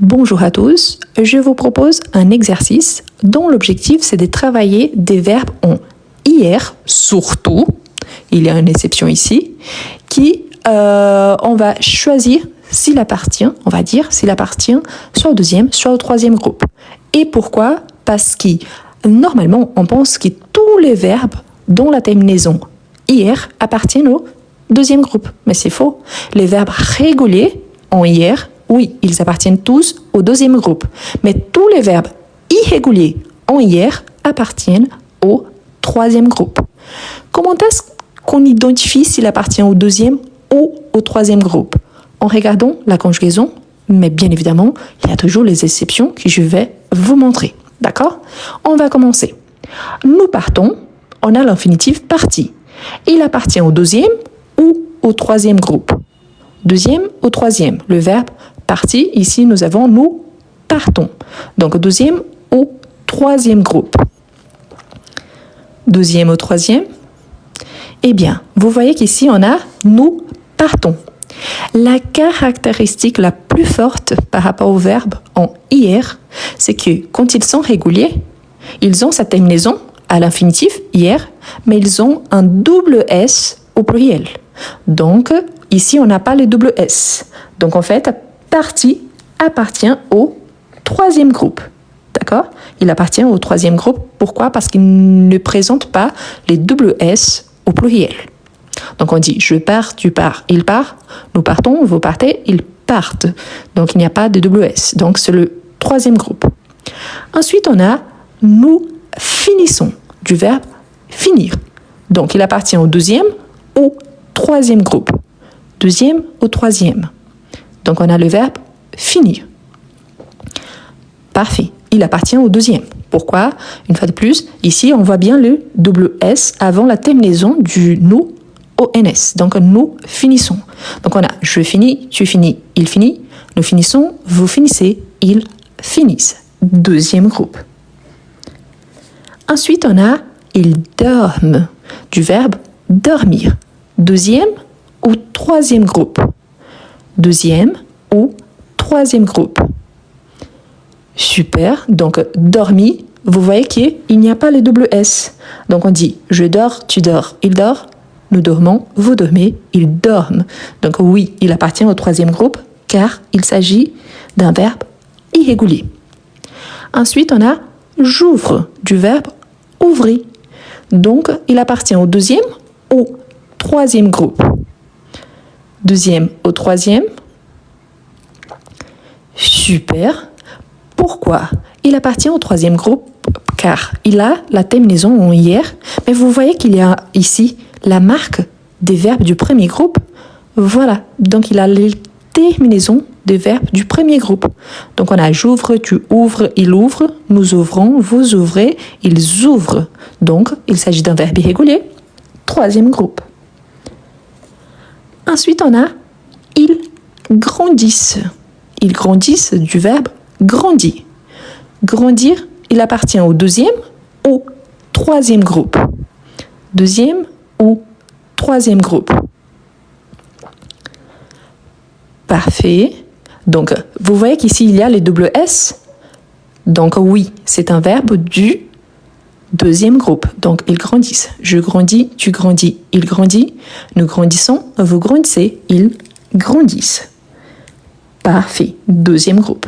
Bonjour à tous, je vous propose un exercice dont l'objectif c'est de travailler des verbes en IR, surtout, il y a une exception ici, qui on va choisir s'il appartient, on va dire, s'il appartient soit au deuxième, soit au troisième groupe. Et pourquoi? Parce que normalement on pense que tous les verbes dont la terminaison IR appartiennent au deuxième groupe, mais c'est faux. Les verbes réguliers en IR, oui, ils appartiennent tous au deuxième groupe. Mais tous les verbes irréguliers en IR appartiennent au troisième groupe. Comment est-ce qu'on identifie s'il appartient au deuxième ou au troisième groupe? En regardant la conjugaison, mais bien évidemment, il y a toujours les exceptions que je vais vous montrer. D'accord? On va commencer. Nous partons, on a l'infinitif parti. Il appartient au deuxième ou au troisième groupe. Deuxième ou troisième, le verbe parti, ici nous avons nous partons. Donc deuxième ou troisième groupe. Deuxième ou troisième. Eh bien, vous voyez qu'ici on a nous partons. La caractéristique la plus forte par rapport au verbe en IR, c'est que quand ils sont réguliers, ils ont sa terminaison à l'infinitif IR, mais ils ont un double S au pluriel. Donc, ici, on n'a pas le double S. Donc, en fait, parti appartient au troisième groupe. D'accord? Il appartient au troisième groupe. Pourquoi? Parce qu'il ne présente pas les double S au pluriel. Donc, on dit je pars, tu pars, il part, nous partons, vous partez, ils partent. Donc, il n'y a pas de double S. Donc, c'est le troisième groupe. Ensuite, on a nous finissons du verbe finir. Donc, il appartient au deuxième ou troisième groupe. Deuxième ou troisième. Donc, on a le verbe finir. Parfait. Il appartient au deuxième. Pourquoi? Une fois de plus, ici, on voit bien le double S avant la terminaison du nous au NS. Donc, nous finissons. Donc, on a je finis, tu finis, il finit, nous finissons, vous finissez, ils finissent. Deuxième groupe. Ensuite, on a ils dorment du verbe dormir. Deuxième ou troisième groupe. Deuxième ou troisième groupe. Super. Donc, dormi, vous voyez qu'il n'y a pas le double S. Donc, on dit je dors, tu dors, il dort, nous dormons, vous dormez, ils dorment. Donc, oui, il appartient au troisième groupe car il s'agit d'un verbe irrégulier. Ensuite, on a j'ouvre du verbe ouvrir. Donc, il appartient au deuxième ou troisième groupe. Deuxième au troisième. Super. Pourquoi? Il appartient au troisième groupe car il a la terminaison en IR, mais vous voyez qu'il y a ici la marque des verbes du premier groupe. Voilà. Donc, il a les terminaisons des verbes du premier groupe. Donc, on a j'ouvre, tu ouvres, il ouvre, nous ouvrons, vous ouvrez, ils ouvrent. Donc, il s'agit d'un verbe irrégulier. Troisième groupe. Ensuite, on a ils grandissent. Ils grandissent du verbe grandir. Grandir, il appartient au deuxième ou troisième groupe. Deuxième ou troisième groupe. Parfait. Donc, vous voyez qu'ici, il y a les double S. Donc, oui, c'est un verbe du deuxième groupe. Donc, ils grandissent. Je grandis, tu grandis, il grandit. Nous grandissons, vous grandissez, ils grandissent. Parfait. Deuxième groupe.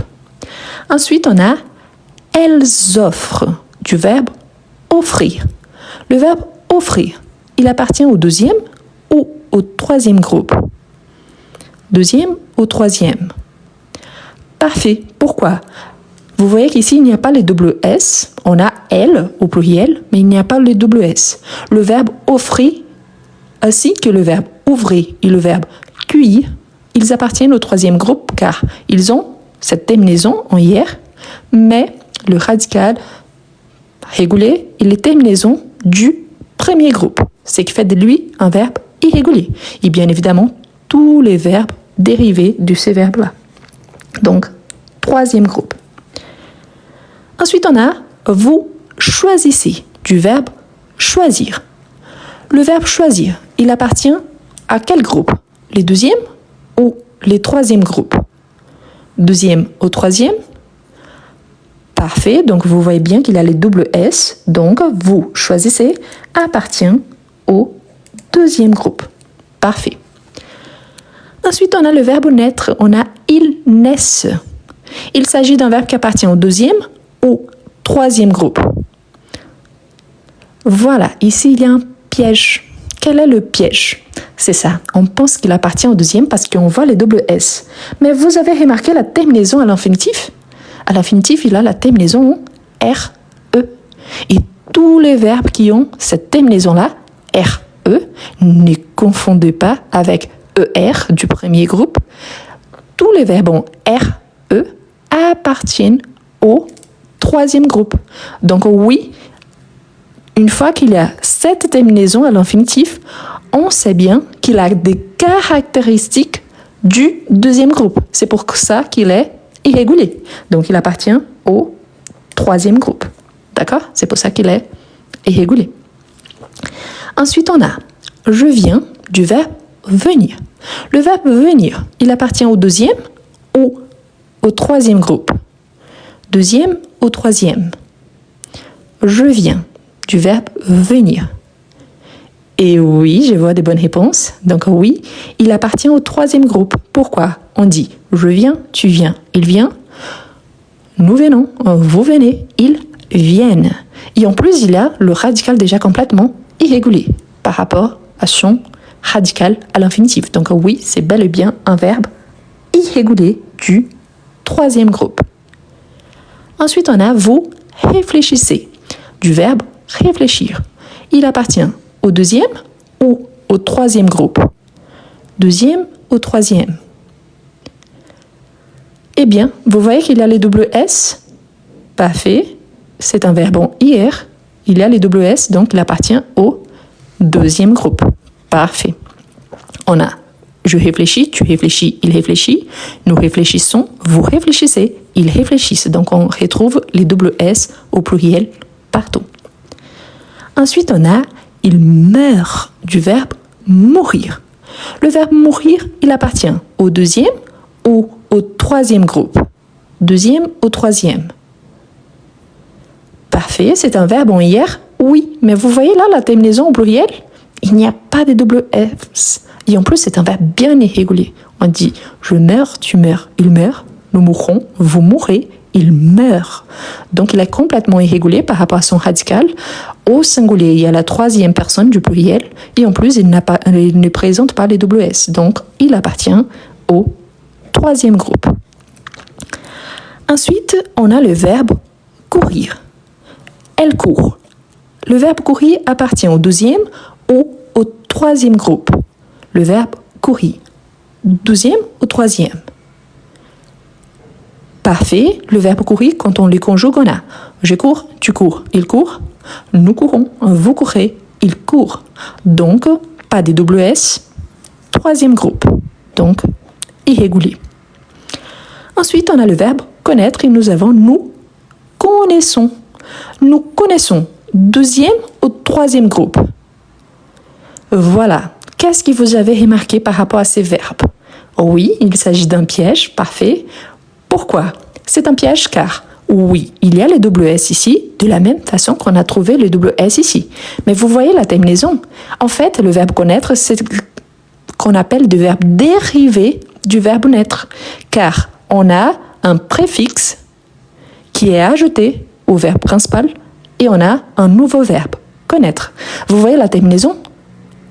Ensuite, on a elles offrent du verbe offrir. Le verbe offrir, il appartient au deuxième ou au troisième groupe. Deuxième ou troisième. Parfait. Pourquoi? Vous voyez qu'ici, il n'y a pas le double S. On a elle au pluriel, mais il n'y a pas le double S. Le verbe offrir, ainsi que le verbe ouvrir et le verbe cueillir, ils appartiennent au troisième groupe car ils ont cette terminaison en IR, mais le radical régulier est la terminaison du premier groupe, ce qui fait de lui un verbe irrégulier. Et bien évidemment, tous les verbes dérivés de ces verbes-là. Donc, troisième groupe. Ensuite, on a vous choisissez du verbe choisir. Le verbe choisir, il appartient à quel groupe? Les deuxièmes ou les troisièmes groupes? deuxième au troisième. Parfait, donc vous voyez bien qu'il a les doubles S, donc vous choisissez appartient au deuxième groupe. Parfait. Ensuite, on a le verbe naître, on a ils naissent. Il s'agit d'un verbe qui appartient au deuxième ou troisième groupe. Voilà, ici il y a un piège. Quel est le piège? C'est ça, on pense qu'il appartient au deuxième parce qu'on voit les doubles S. Mais vous avez remarqué la terminaison à l'infinitif? À l'infinitif, il a la terminaison RE. Et tous les verbes qui ont cette terminaison-là, RE, ne confondez pas avec ER du premier groupe. Tous les verbes ont RE appartiennent au troisième groupe. Donc oui, une fois qu'il y a cette terminaison à l'infinitif, on sait bien qu'il a des caractéristiques du deuxième groupe. C'est pour ça qu'il est irrégulier. Donc il appartient au troisième groupe. D'accord? C'est pour ça qu'il est irrégulier. Ensuite, on a « je viens » du verbe « venir ». Le verbe « venir », il appartient au deuxième ou au troisième groupe. Deuxième ou troisième. « Je viens » du verbe « venir ». Et oui, je vois des bonnes réponses. Donc oui, il appartient au troisième groupe. Pourquoi? On dit « je viens »,« tu viens »,« il vient »,« nous venons »,« vous venez »,« ils viennent ». Et en plus, il a le radical déjà complètement irrégulier par rapport à son radical à l'infinitif. Donc oui, c'est bel et bien un verbe irrégulier du troisième groupe. Ensuite, on a « vous réfléchissez » du verbe « réfléchir ». Il appartient au deuxième ou au troisième groupe. Deuxième ou troisième. Eh bien, vous voyez qu'il y a les doubles S. Parfait. C'est un verbe en IR. Il y a les doubles S, donc il appartient au deuxième groupe. Parfait. On a je réfléchis, tu réfléchis, il réfléchit. Nous réfléchissons, vous réfléchissez, ils réfléchissent. Donc on retrouve les doubles S au pluriel partout. Ensuite, on a il meurt du verbe mourir. Le verbe mourir, il appartient au deuxième ou au troisième groupe. Deuxième ou troisième. Parfait, c'est un verbe en IR, oui. Mais vous voyez là la terminaison au pluriel? Il n'y a pas de double S. Et en plus, c'est un verbe bien irrégulier. On dit je meurs, tu meurs, il meurt, nous mourrons, vous mourrez, il meurt. Donc il est complètement irrégulier par rapport à son radical. Au singulier, il y a la troisième personne du pluriel et en plus, il ne présente pas les double S. Donc il appartient au troisième groupe. Ensuite, on a le verbe courir. Elle court. Le verbe courir appartient au deuxième ou au troisième groupe. Le verbe courir. Deuxième ou troisième. Parfait. Le verbe courir, quand on le conjugue, on a je cours, tu cours, il court, nous courons, vous courez, il court. Donc, pas de double S. Troisième groupe. Donc, irrégulier. Ensuite, on a le verbe connaître et nous avons nous connaissons. Nous connaissons. Deuxième ou troisième groupe. Voilà. Qu'est-ce que vous avez remarqué par rapport à ces verbes? Oui, il s'agit d'un piège, parfait. Pourquoi? C'est un piège car, oui, il y a les double S ici, de la même façon qu'on a trouvé les double S ici. Mais vous voyez la terminaison. En fait, le verbe connaître, c'est ce qu'on appelle le verbe dérivé du verbe naître. Car on a un préfixe qui est ajouté au verbe principal et on a un nouveau verbe, connaître. Vous voyez la terminaison?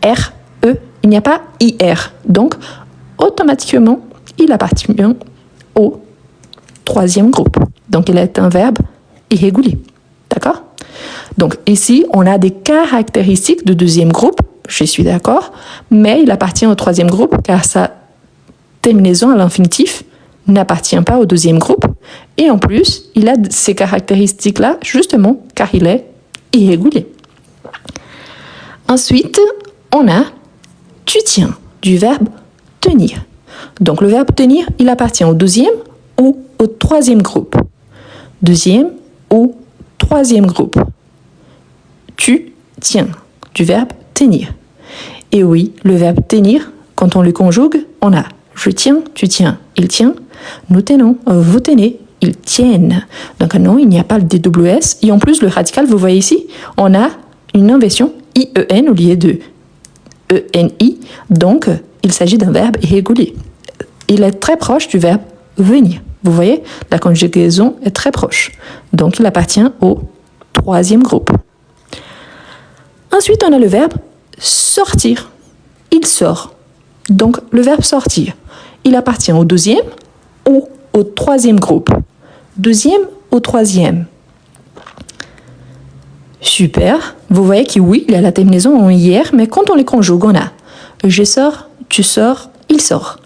R, E, il n'y a pas IR. Donc, automatiquement, il appartient au troisième groupe. Donc, il est un verbe irrégulier. D'accord? Donc, ici, on a des caractéristiques du deuxième groupe, je suis d'accord, mais il appartient au troisième groupe car sa terminaison à l'infinitif n'appartient pas au deuxième groupe. Et en plus, il a ces caractéristiques-là justement car il est irrégulier. Ensuite, on a tu tiens du verbe tenir. Donc le verbe tenir, il appartient au deuxième ou au troisième groupe. Deuxième ou troisième groupe. Tu tiens du verbe tenir. Et oui, le verbe tenir, quand on le conjugue, on a Je tiens, tu tiens, il tient. Nous tenons, vous tenez, ils tiennent. Donc non, il n'y a pas le DWS. Et en plus, le radical, vous voyez ici, on a une inversion IEN au lieu de ENI. Donc, il s'agit d'un verbe irrégulier. Il est très proche du verbe venir. Vous voyez, la conjugaison est très proche. Donc, il appartient au troisième groupe. Ensuite, on a le verbe sortir. Il sort. Donc, le verbe sortir, il appartient au deuxième ou au troisième groupe. Deuxième ou troisième. Super. Vous voyez que oui, il y a la terminaison en hier, mais quand on les conjugue, on a je sors, tu sors, il sort.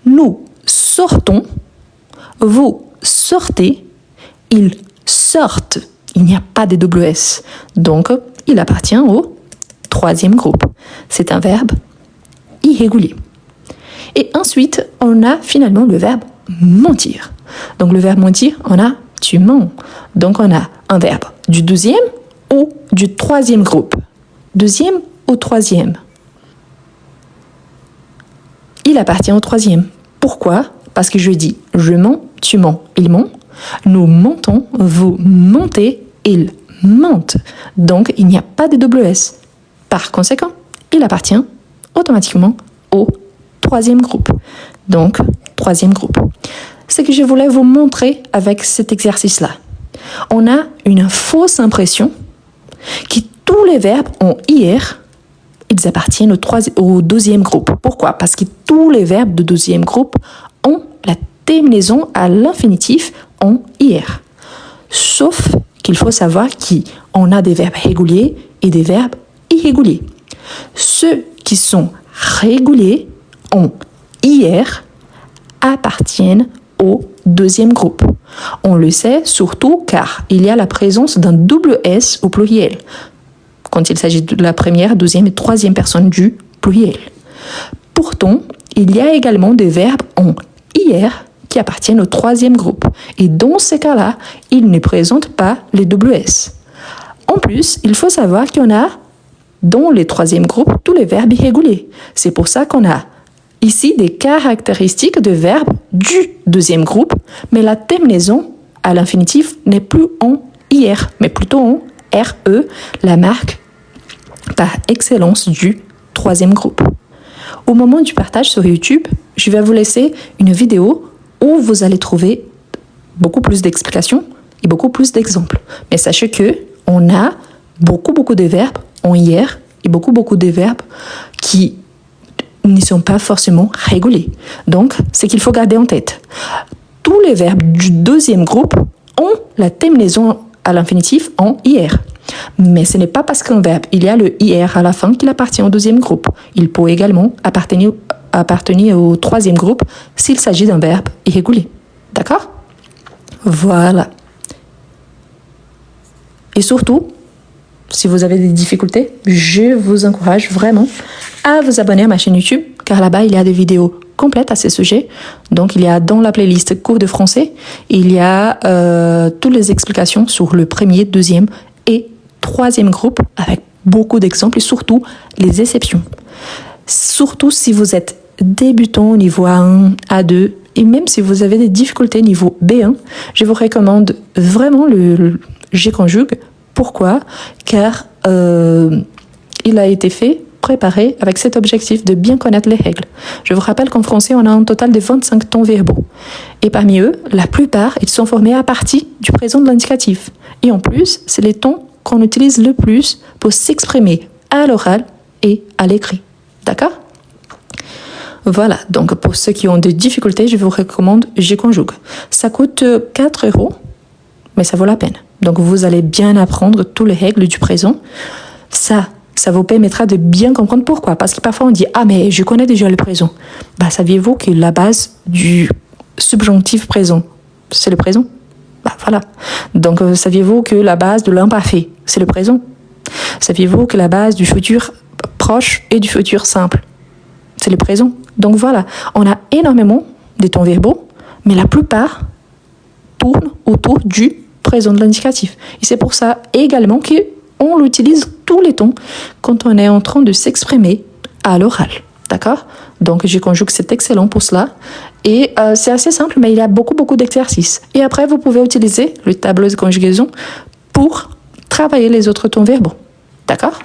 Nous sortons, vous sortez, ils sortent. Il n'y a pas de WS. Donc, il appartient au troisième groupe. C'est un verbe irrégulier. Et ensuite, on a finalement le verbe mentir. Donc, le verbe mentir, on a tu mens. Donc, on a un verbe du deuxième ou du troisième groupe. Deuxième ou troisième. Il appartient au troisième. Pourquoi? Parce que je dis je mens, tu mens, il ment. Nous mentons, vous mentez, ils mentent. Donc, il n'y a pas de WS. Par conséquent, il appartient automatiquement au troisième groupe. Donc, troisième groupe. Ce que je voulais vous montrer avec cet exercice-là. On a une fausse impression que tous les verbes en IR, ils appartiennent au deuxième groupe. Pourquoi? Parce que tous les verbes de deuxième groupe ont la terminaison à l'infinitif en IR. Sauf qu'il faut savoir qu'on a des verbes réguliers et des verbes irréguliers. Ceux qui sont réguliers en IR appartiennent au deuxième groupe. On le sait surtout car il y a la présence d'un double S au pluriel, quand il s'agit de la première, deuxième et troisième personne du pluriel. Pourtant, il y a également des verbes en IR qui appartiennent au troisième groupe. Et dans ces cas-là, ils ne présentent pas les WS. En plus, il faut savoir qu'il y en a dans les troisième groupes tous les verbes irréguliers. C'est pour ça qu'on a ici des caractéristiques de verbes du deuxième groupe, mais la terminaison à l'infinitif n'est plus en IR, mais plutôt en RE, la marque par excellence du troisième groupe. Au moment du partage sur YouTube, je vais vous laisser une vidéo où vous allez trouver beaucoup plus d'explications et beaucoup plus d'exemples. Mais sachez que on a beaucoup de verbes en IR et beaucoup de verbes qui ne sont pas forcément réguliers. Donc, c'est qu'il faut garder en tête. Tous les verbes du deuxième groupe ont la terminaison à l'infinitif en IR. Mais ce n'est pas parce qu'un verbe, il y a le IR à la fin qu'il appartient au deuxième groupe. Il peut également appartenir au troisième groupe s'il s'agit d'un verbe irrégulier. D'accord? Voilà. Et surtout, si vous avez des difficultés, je vous encourage vraiment à vous abonner à ma chaîne YouTube, car là-bas, il y a des vidéos complètes à ce sujet. Donc, il y a dans la playlist cours de français, il y a toutes les explications sur le premier, deuxième et troisième groupe, avec beaucoup d'exemples et surtout les exceptions. Surtout si vous êtes débutant au niveau A1, A2, et même si vous avez des difficultés niveau B1, je vous recommande vraiment le G-conjugue. Pourquoi? Car il a été préparé avec cet objectif de bien connaître les règles. Je vous rappelle qu'en français, on a un total de 25 temps verbaux. Et parmi eux, la plupart, ils sont formés à partir du présent de l'indicatif. Et en plus, c'est les temps qu'on utilise le plus pour s'exprimer à l'oral et à l'écrit. D'accord? Voilà, donc pour ceux qui ont des difficultés, je vous recommande G-conjugue. Ça coûte 4 €, mais ça vaut la peine. Donc vous allez bien apprendre toutes les règles du présent. Ça vous permettra de bien comprendre pourquoi. Parce que parfois on dit « Ah, mais je connais déjà le présent ». Bah, saviez-vous que la base du subjonctif présent, c'est le présent? Bah, voilà. Donc saviez-vous que la base de l'imparfait, c'est le présent? Saviez-vous que la base du futur proche et du futur simple, c'est le présent? Donc voilà, on a énormément de temps verbaux, mais la plupart tournent autour du présent de l'indicatif. Et c'est pour ça également qu'on l'utilise tous les temps quand on est en train de s'exprimer à l'oral. D'accord? Donc, je conjugue, c'est excellent pour cela. Et c'est assez simple, mais il y a beaucoup d'exercices. Et après, vous pouvez utiliser le tableau de conjugaison pour travailler les autres tons verbaux. D'accord?